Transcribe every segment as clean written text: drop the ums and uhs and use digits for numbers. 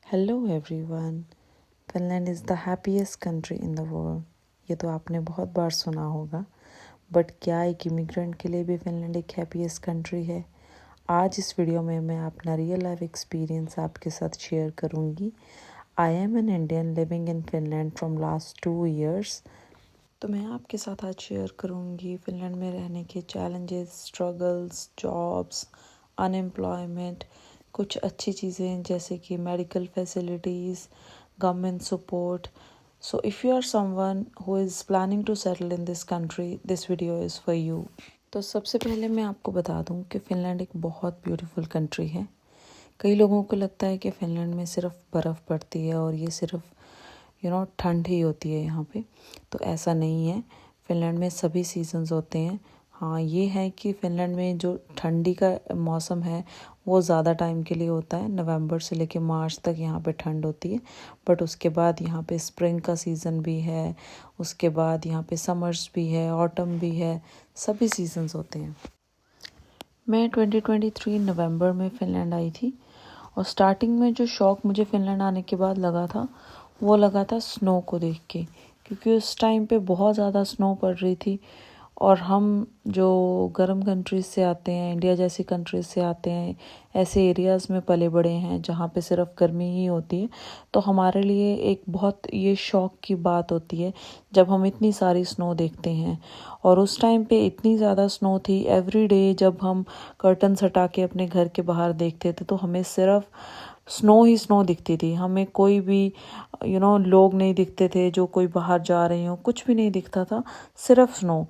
Hello everyone. Finland is the happiest country in the world. ये तो आपने बहुत बार सुना होगा, बट क्या एक इमिग्रेंट के लिए भी फिनलैंड एक हैप्पीएस्ट कंट्री है? आज इस वीडियो में मैं अपना रियल लाइफ एक्सपीरियंस आपके साथ शेयर करूँगी। I am an Indian living in Finland from last 2 years। तो मैं आपके साथ आज शेयर करूँगी फिनलैंड में रहने के चैलेंजेस, स्ट्रगल्स, जॉब्स, अनएम्प्लॉयमेंट, कुछ अच्छी चीज़ें जैसे कि medical facilities, government support. So if you are someone who is planning to settle in this country, this video is for you. तो सबसे पहले मैं आपको बता दूं कि फ़िनलैंड एक बहुत ब्यूटीफुल कंट्री है। कई लोगों को लगता है कि फ़िनलैंड में सिर्फ बर्फ़ पड़ती है और ये सिर्फ ठंड ही होती है यहाँ पे। तो ऐसा नहीं है, फ़िनलैंड में सभी सीजन्स होते हैं। हाँ, ये है कि फ़िनलैंड में जो ठंडी का मौसम है वो ज़्यादा टाइम के लिए होता है। नवंबर से लेकर मार्च तक यहाँ पे ठंड होती है, बट उसके बाद यहाँ पे स्प्रिंग का सीज़न भी है, उसके बाद यहाँ पे समर्स भी है, ऑटम भी है, सभी सीजन्स होते हैं। मैं 2023 नवंबर में फ़िनलैंड आई थी और स्टार्टिंग में जो शौक मुझे फ़िनलैंड आने के बाद लगा था वो लगा था स्नो को देख के, क्योंकि उस टाइम पे बहुत ज़्यादा स्नो पड़ रही थी। और हम जो गर्म कंट्रीज़ से आते हैं, इंडिया जैसी कंट्रीज़ से आते हैं, ऐसे एरियाज़ में पले बड़े हैं जहाँ पे सिर्फ गर्मी ही होती है, तो हमारे लिए एक बहुत ये शौक की बात होती है जब हम इतनी सारी स्नो देखते हैं। और उस टाइम पे इतनी ज़्यादा स्नो थी, एवरी डे जब हम कर्टन्स हटा के अपने घर के बाहर देखते थे तो हमें सिर्फ स्नो ही स्नो दिखती थी। हमें कोई भी लोग नहीं दिखते थे जो कोई बाहर जा रहे हो, कुछ भी नहीं दिखता था, सिर्फ स्नो।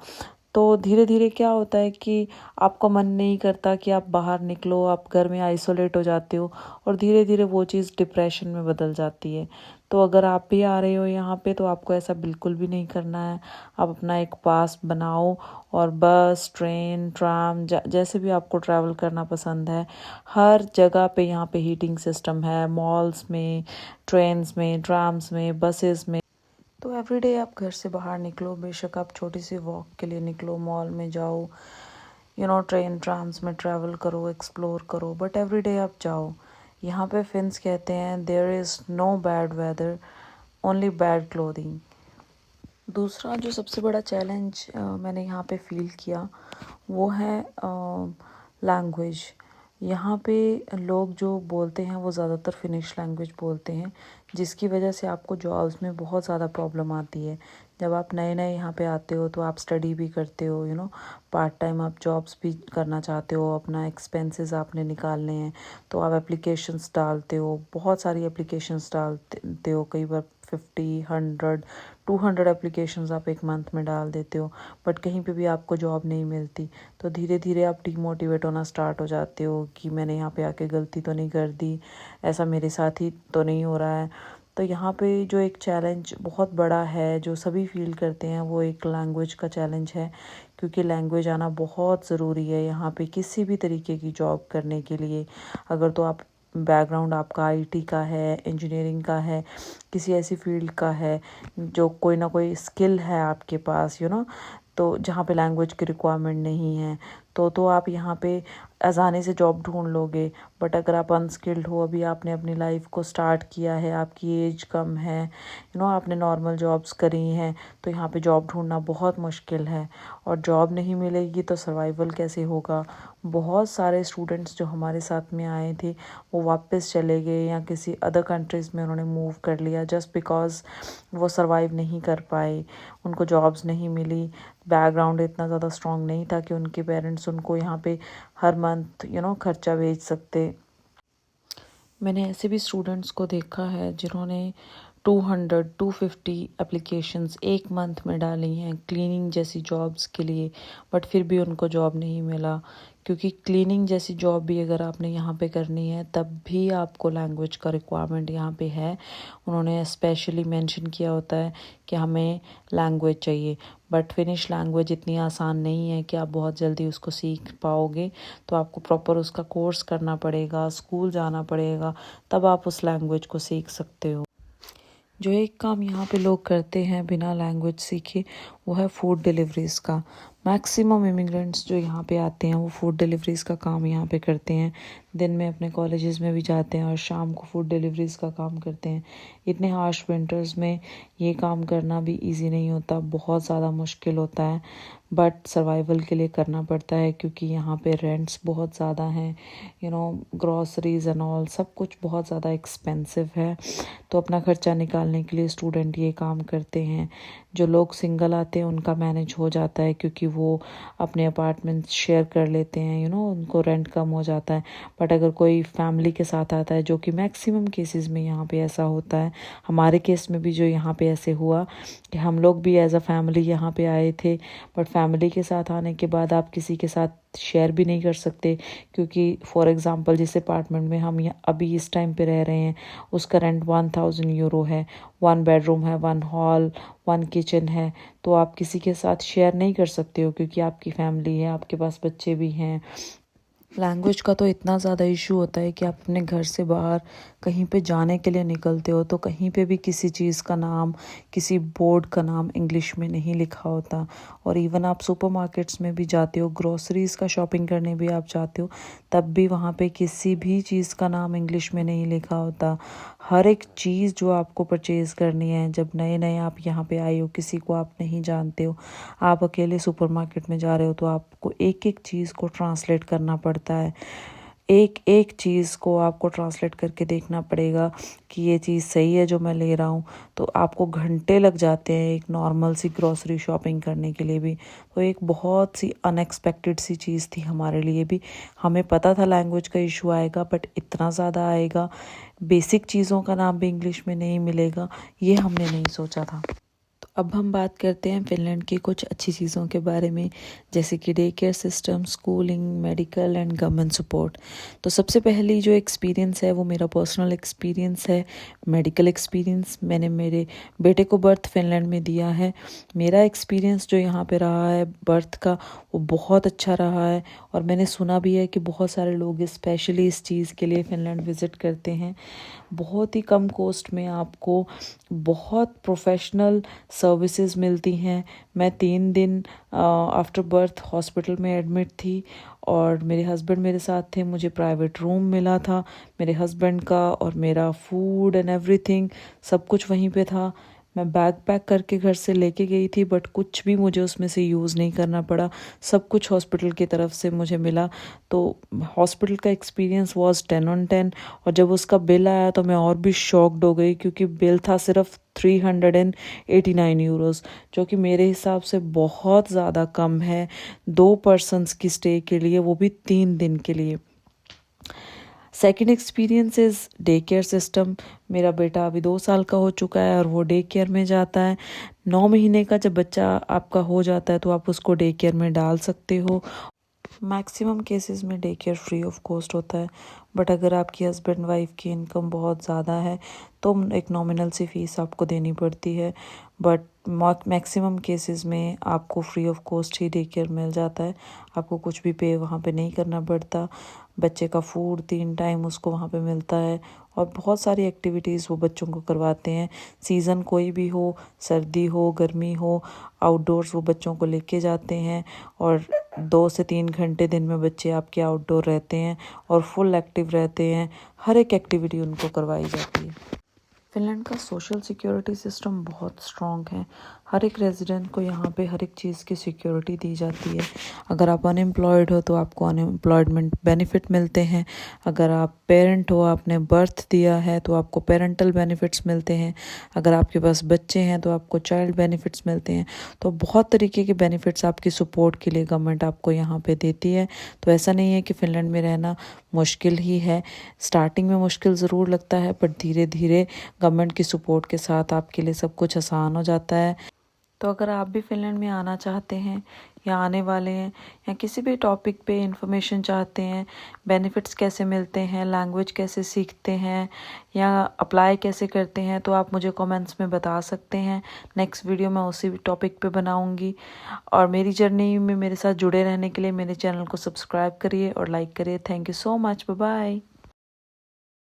तो धीरे धीरे क्या होता है कि आपका मन नहीं करता कि आप बाहर निकलो, आप घर में आइसोलेट हो जाते हो और धीरे धीरे वो चीज़ डिप्रेशन में बदल जाती है। तो अगर आप भी आ रहे हो यहाँ पे तो आपको ऐसा बिल्कुल भी नहीं करना है। आप अपना एक पास बनाओ और बस, ट्रेन, ट्राम, जैसे भी आपको ट्रैवल करना पसंद है, हर जगह पे यहाँ पे हीटिंग सिस्टम है। मॉल्स में, ट्रेन्स में, ट्राम्स में, बसेस में। तो एवरीडे आप घर से बाहर निकलो, बेशक आप छोटी सी वॉक के लिए निकलो, मॉल में जाओ, ट्रेन ट्राम्स में ट्रैवल करो, एक्सप्लोर करो, बट एवरीडे आप जाओ। यहाँ पे फिन्स कहते हैं there is no bad weather, only bad clothing. दूसरा जो सबसे बड़ा चैलेंज मैंने यहाँ पे फील किया वो है लैंग्वेज। यहाँ पे लोग जो बोलते हैं वो ज़्यादातर फिनिश लैंग्वेज बोलते हैं, जिसकी वजह से आपको जॉब्स में बहुत ज़्यादा प्रॉब्लम आती है। जब आप नए नए यहाँ पे आते हो तो आप स्टडी भी करते हो, पार्ट टाइम आप जॉब्स भी करना चाहते हो, अपना एक्सपेंसेस आपने निकालने हैं, तो आप एप्लीकेशंस डालते हो, बहुत सारी एप्लीकेशंस डालते हो, कई बार 50, 100, 200 एप्लीकेशंस आप एक मंथ में डाल देते हो, बट कहीं पे भी आपको जॉब नहीं मिलती। तो धीरे धीरे आप डीमोटिवेट होना स्टार्ट हो जाते हो कि मैंने यहाँ पे आके गलती तो नहीं कर दी, ऐसा मेरे साथ ही तो नहीं हो रहा है। तो यहाँ पे जो एक चैलेंज बहुत बड़ा है जो सभी फील करते हैं वो एक लैंग्वेज का चैलेंज है, क्योंकि लैंग्वेज आना बहुत ज़रूरी है यहाँ पे किसी भी तरीके की जॉब करने के लिए। अगर तो आप बैकग्राउंड आपका आईटी का है, इंजीनियरिंग का है, किसी ऐसी फील्ड का है जो कोई ना कोई स्किल है आपके पास, तो जहाँ पे लैंग्वेज की रिक्वायरमेंट नहीं है, तो आप यहाँ पे आसानी से जॉब ढूंढ लोगे। बट अगर आप अनस्किल्ड हो, अभी आपने अपनी लाइफ को स्टार्ट किया है, आपकी एज कम है, आपने नॉर्मल जॉब्स करी हैं, तो यहाँ पे जॉब ढूंढना बहुत मुश्किल है। और जॉब नहीं मिलेगी तो सर्वाइवल कैसे होगा? बहुत सारे स्टूडेंट्स जो हमारे साथ में आए थे वो वापस चले गए या किसी अदर कंट्रीज़ में उन्होंने मूव कर लिया जस्ट बिकॉज वो सर्वाइव नहीं कर पाए, उनको जॉब्स नहीं मिली, बैकग्राउंड इतना ज़्यादा स्ट्रॉन्ग नहीं था कि उनके पेरेंट्स उनको यहाँ पे हर मंथ खर्चा भेज सकते। मैंने ऐसे भी स्टूडेंट्स को देखा है जिन्होंने 200, 250 एप्लीकेशंस एक मंथ में डाली हैं क्लीनिंग जैसी जॉब्स के लिए, बट फिर भी उनको जॉब नहीं मिला। क्योंकि क्लीनिंग जैसी जॉब भी अगर आपने यहाँ पे करनी है तब भी आपको लैंग्वेज का रिक्वायरमेंट यहाँ पे है। उन्होंने स्पेशली मेंशन किया होता है कि हमें लैंग्वेज चाहिए, बट फिनिश लैंग्वेज इतनी आसान नहीं है कि आप बहुत जल्दी उसको सीख पाओगे। तो आपको प्रॉपर उसका कोर्स करना पड़ेगा, स्कूल जाना पड़ेगा, तब आप उस लैंग्वेज को सीख सकते हो। जो एक काम यहाँ पे लोग करते हैं बिना लैंग्वेज सीखे वो है फूड डिलीवरीज़ का। मैक्सिमम इमिग्रेंट्स जो यहाँ पे आते हैं वो फूड डिलीवरीज़ का काम यहाँ पे करते हैं। दिन में अपने कॉलेजेस में भी जाते हैं और शाम को फूड डिलीवरीज़ का काम करते हैं। इतने हार्श विंटर्स में ये काम करना भी इजी नहीं होता, बहुत ज़्यादा मुश्किल होता है, बट सर्वाइवल के लिए करना पड़ता है क्योंकि यहाँ पे रेंट्स बहुत ज़्यादा हैं, ग्रॉसरीज एंड ऑल सब कुछ बहुत ज़्यादा एक्सपेंसिव है। तो अपना खर्चा निकालने के लिए स्टूडेंट ये काम करते हैं। जो लोग सिंगल आते हैं उनका मैनेज हो जाता है क्योंकि वो अपने अपार्टमेंट शेयर कर लेते हैं, उनको रेंट कम हो जाता है। बट अगर कोई फैमिली के साथ आता है, जो कि मैक्सिमम केसेस में यहाँ पे ऐसा होता है, हमारे केस में भी जो यहाँ पे ऐसे हुआ कि हम लोग भी एज अ फैमिली यहाँ पे आए थे, बट फैमिली के साथ आने के बाद आप किसी के साथ शेयर भी नहीं कर सकते क्योंकि फॉर एग्ज़ाम्पल जिस अपार्टमेंट में हम अभी इस टाइम पे रह रहे हैं उसका रेंट 1000 यूरो है। 1 बेडरूम है, 1 हॉल, 1 किचन है। तो आप किसी के साथ शेयर नहीं कर सकते हो क्योंकि आपकी फैमिली है, आपके पास बच्चे भी हैं। लैंग्वेज का तो इतना ज़्यादा इशू होता है कि आप अपने घर से बाहर कहीं पे जाने के लिए निकलते हो तो कहीं पे भी किसी चीज़ का नाम, किसी बोर्ड का नाम इंग्लिश में नहीं लिखा होता। और इवन आप सुपरमार्केट्स में भी जाते हो, ग्रोसरीज़ का शॉपिंग करने भी आप जाते हो, तब भी वहाँ पे किसी भी चीज़ का नाम इंग्लिश में नहीं लिखा होता। हर एक चीज़ जो आपको परचेज़ करनी है, जब नए नए आप यहाँ पे आए हो, किसी को आप नहीं जानते हो, आप अकेले सुपरमार्केट में जा रहे हो, तो आपको एक एक चीज़ को ट्रांसलेट करना पड़ता है। एक एक चीज़ को आपको ट्रांसलेट करके देखना पड़ेगा कि ये चीज़ सही है जो मैं ले रहा हूँ। तो आपको घंटे लग जाते हैं एक नॉर्मल सी ग्रॉसरी शॉपिंग करने के लिए भी। तो एक बहुत सी अनएक्सपेक्टेड सी चीज़ थी हमारे लिए भी। हमें पता था लैंग्वेज का इशू आएगा, बट इतना ज़्यादा आएगा, बेसिक चीज़ों का नाम भी इंग्लिश में नहीं मिलेगा, ये हमने नहीं सोचा था। तो अब हम बात करते हैं फ़िनलैंड की कुछ अच्छी चीज़ों के बारे में, जैसे कि day care system, schooling, medical and government support. तो सबसे पहली जो एक्सपीरियंस है वो मेरा पर्सनल एक्सपीरियंस है, मेडिकल एक्सपीरियंस। मैंने मेरे बेटे को बर्थ फ़िनलैंड में दिया है। मेरा एक्सपीरियंस जो यहाँ पे रहा है बर्थ का, वो बहुत अच्छा रहा है। और मैंने सुना भी है कि बहुत सारे लोग स्पेशली इस चीज़ के लिए फ़िनलैंड विज़िट करते हैं। बहुत ही कम कॉस्ट में आपको बहुत प्रोफेशनल सर्विसेज मिलती हैं। मैं 3 दिन आफ्टर बर्थ हॉस्पिटल में एडमिट थी और मेरे हस्बैंड मेरे साथ थे। मुझे प्राइवेट रूम मिला था मेरे हस्बैंड का, और मेरा फूड एंड एवरीथिंग सब कुछ वहीं पे था। मैं बैग पैक करके घर से लेके गई थी, बट कुछ भी मुझे उसमें से यूज़ नहीं करना पड़ा, सब कुछ हॉस्पिटल की तरफ से मुझे मिला। तो हॉस्पिटल का एक्सपीरियंस वाज 10 on 10। और जब उसका बिल आया तो मैं और भी शॉक्ड हो गई क्योंकि बिल था सिर्फ 389 यूरोस, जो कि मेरे हिसाब से बहुत ज़्यादा कम है 2 पर्सन्स की स्टे के लिए, वो भी 3 दिन के लिए। Second experience is day care system. मेरा बेटा अभी 2 साल का हो चुका है और वो डे केयर में जाता है। 9 महीने का जब बच्चा आपका हो जाता है तो आप उसको डे केयर में डाल सकते हो। मैक्सिमम केसेस में day care free of cost होता है, बट अगर आपकी हस्बैंड वाइफ की इनकम बहुत ज़्यादा है तो एक नॉमिनल सी फीस आपको देनी पड़ती है। बट मैक्सिमम केसेस में आपको फ्री ऑफ कॉस्ट ही डे केयर मिल जाता है। आपको कुछ भी पे वहाँ पे नहीं करना पड़ता। बच्चे का फूड 3 टाइम उसको वहाँ पे मिलता है और बहुत सारी एक्टिविटीज़ वो बच्चों को करवाते हैं। सीज़न कोई भी हो, सर्दी हो, गर्मी हो, आउटडोर्स वो बच्चों को लेके जाते हैं और 2 से 3 घंटे दिन में बच्चे आपके आउटडोर रहते हैं और फुल एक्टिव रहते हैं। हर एक एक्टिविटी उनको करवाई जाती है। फ़िनलैंड का सोशल सिक्योरिटी सिस्टम बहुत स्ट्रॉन्ग है। हर एक रेजिडेंट को यहाँ पे हर एक चीज़ की सिक्योरिटी दी जाती है। अगर आप अनएम्प्लॉयड हो तो आपको अनएम्प्लॉयमेंट बेनिफिट मिलते हैं। अगर आप पेरेंट हो, आपने बर्थ दिया है, तो आपको पेरेंटल बेनिफिट्स मिलते हैं। अगर आपके पास बच्चे हैं तो आपको चाइल्ड बेनिफिट्स मिलते हैं। तो बहुत तरीके के बेनिफिट्स आपकी सपोर्ट के लिए गवर्नमेंट आपको यहाँ पे देती है। तो ऐसा नहीं है कि फ़िनलैंड में रहना मुश्किल ही है। स्टार्टिंग में मुश्किल ज़रूर लगता है, बट धीरे धीरे गवर्नमेंट की सपोर्ट के साथ आपके लिए सब कुछ आसान हो जाता है। तो अगर आप भी फ़िनलैंड में आना चाहते हैं या आने वाले हैं या किसी भी टॉपिक पे इंफॉर्मेशन चाहते हैं, बेनिफिट्स कैसे मिलते हैं, लैंग्वेज कैसे सीखते हैं या अप्लाई कैसे करते हैं, तो आप मुझे कमेंट्स में बता सकते हैं। नेक्स्ट वीडियो मैं उसी टॉपिक पे बनाऊंगी। और मेरी जर्नी में मेरे साथ जुड़े रहने के लिए मेरे चैनल को सब्सक्राइब करिए और लाइक करिए। Thank you so much. Bye bye.